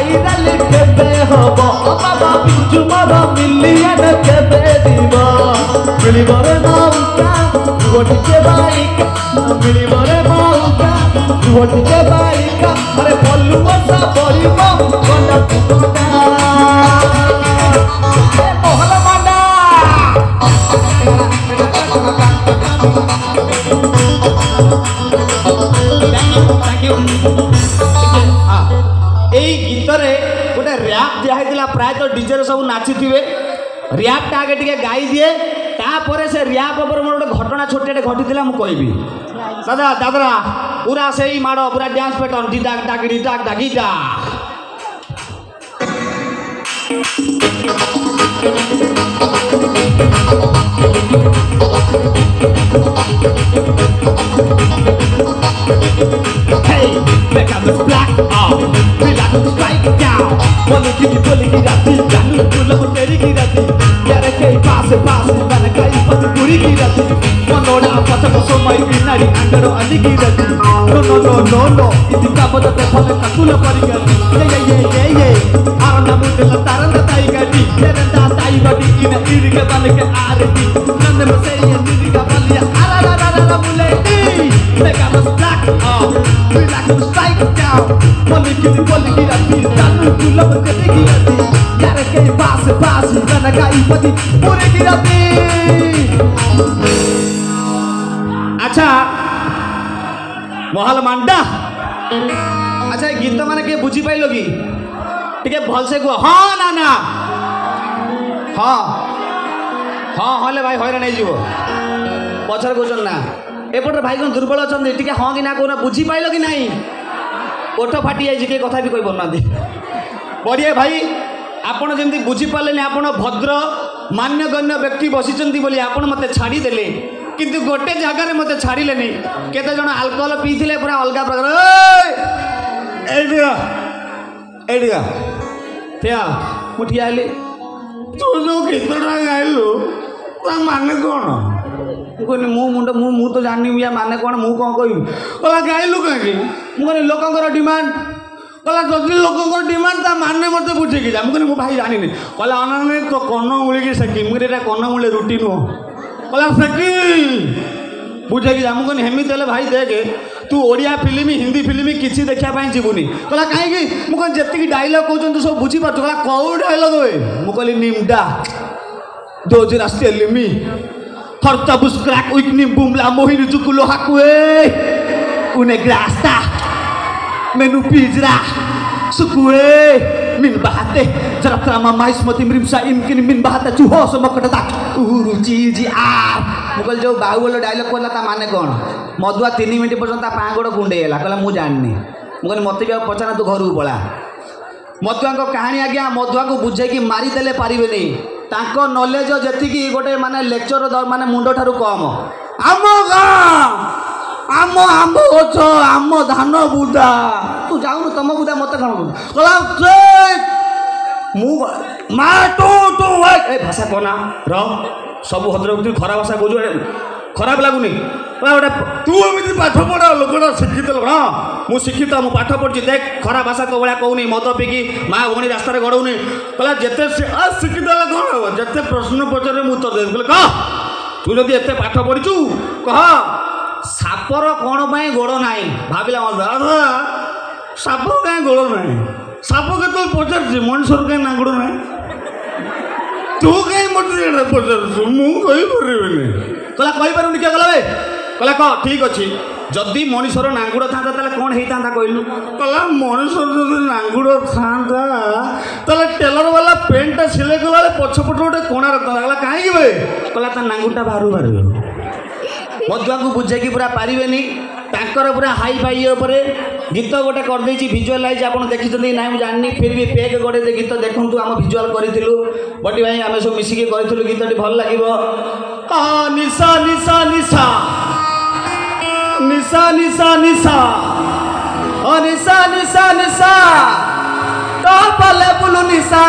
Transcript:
Viral केबे हबो बाबा बिजु मोर million केबे दिबो मिलिबो रे मौका गोटिके बाइका मिलिबो रे मौका गोटिके बाइका अरे बोलू बसा पड़िबो कोना कोना मोहन मांडा थैंक यू এই গীতরে গোটে র্যাপ দিয়া হয়েছিল প্রায় তো ডিজে সব নাচুথিবে র্যাপটা আগে টিকে গাই দিয়ে তারপরে সে র্যাপ উপরে মোর গোটে ঘটনা ছোট্টে ঘটিছিল মু কইবি দাদা দাদা পুরা সেই মাড় পুরা ডান্স প্যাটার্ন ডিডাক ডাকি ডাক ডাকিটা Hey, back on the black out, we like to strike it down. Wanna give you bully girati, janu pula teri girati. Yare kei pass, mana kai pat puri girati. Manoda pata paso mai binari andaro ani girati. No, iti kaboda te phale takula pari girati. Ye, arana mudela tarana tai gati. Yeranda tai badi ina irike balike arati. Nanne maseye niriga balia arara muleti. Make us black out, we like to strike it down. Wanna give you bully girati, janu pula teri girati. Yare kei pass, mana kai pati puri girati. अच्छा महल मांडा अच्छा गीत माने के बुझी pile कि टिके भल से कह हाँ ना हाँ हले भाई हैरान हो पछर कहन ना एपटे भाई कौन दुर्बल अच्छा टिके हाँ कि ना कहना बुझी पाइल कि नहीं ओठ फाटी जाइए किए कथा भी कही पाना बढ़िया भाई आपण जमी बुझीपारे आप भद्र मान्यगण्य व्यक्ति बसी बोली आप मत छाड़ीदे किंतु गोटे जगार मत छाड़े केते जन आल्कोहल पीते पूरा अलग प्रकार ठिया तू जो गीतटा गाइलु मान कौन कहनी मु तो जानी माने कौन मु कौन कह गाइलु कहीं मुझे लोकंर डिमांड कहला जदि लोक डिमांड ता माने मत बुझे जा मुझे भाई जानी कहला अनाने तो कन्न मूली सेकी मुझे कन्न मूले रुटी नुह कहला सेकी बुझे जा मुझे हेमित भाई देखे तू ओडिया फिल्म हिंदी फिल्म किसी देखापी जीवनी कहला कहीं मुझे जी डायलॉग कहते सब बुझीपार कहला कौ डायलॉग हुए मुझे निम्डा दोज राष्ट्रीय लिमी हरता बुस्क्राक उइकनी बुमला मोहिनी जुकुलो हाकुए उने ग्रास्ता menu pizza sukue min bahate jaratrama mais mati mrimsa imkin min bahata chuho sama kedata uruci ji a Mughal जो बाहुबल डायलॉग कहला ता माने कौन मधुआ 3 मिनट पर्यंत ता पांगड़ गुंडे हैला कहला मु जाननी मुगल मते भी पचाना तू घर पला मधुआ को कहानी आज्ञा मधुआ को बुझे कि मारी देले पारिबे नहीं ताको नॉलेज जति की गोटे माने लेक्चर माने मुंडो ठारू कम आमो गा आम आम गछ आम धान बुदा तू जाऊनु तम बुदा मत कह मा तो ए भाषा कहना र सब हद्र खराब भाषा कह खराब लगुनि गोटे तू एमती पाठ पढ़ा लोकटा शिक्षित लोक मुझे शिक्षित मुझे पाठ पढ़ी देख खराब भाषा तो भाया कहूनी मद पिकी माँ भौणी रास्तार गड़ौनी कहला जिते शिक्षित कौन हम जिते प्रश्न पचारे मुझे उत्तर दे कह तू जब एत पाठ पढ़ीचु कह सापर कौन पाई गोड़ ना भाविला दादा सापर कहीं गोड़ ना साप के पचार मनुष्य कहीं ना गोड़ ना तू कहीं मत पचार मुझे कहला कहींपारूनी क्या कहला कहला कह ठीक अच्छे जदि मनुष्यर नांगुड़ था कौन होता कहलु कहला मनुष्य जब नांगुड़ था टेलर वाला पेंटा सिलाई कला पछपट गोटे कोणा रखता कहला कहीं भाई कहला ता नांगुड़ा बाहर बाहर मधुआ को बुझे कि पूरा पारे तांकर पूरा हाई फाई उपरे गीत गोटे करदे भिजुआलाइज आप देखी ना मुझे जाननी फिर भी फेक गोटे गीत देखूँ आम भिजुआल करूँ बटी भाई आम सब मिसिकी करूँ गीतटी भल लगे निशा निशा निशा निशा निशा निशा निशा निशा निशा तो पले बुलू निशा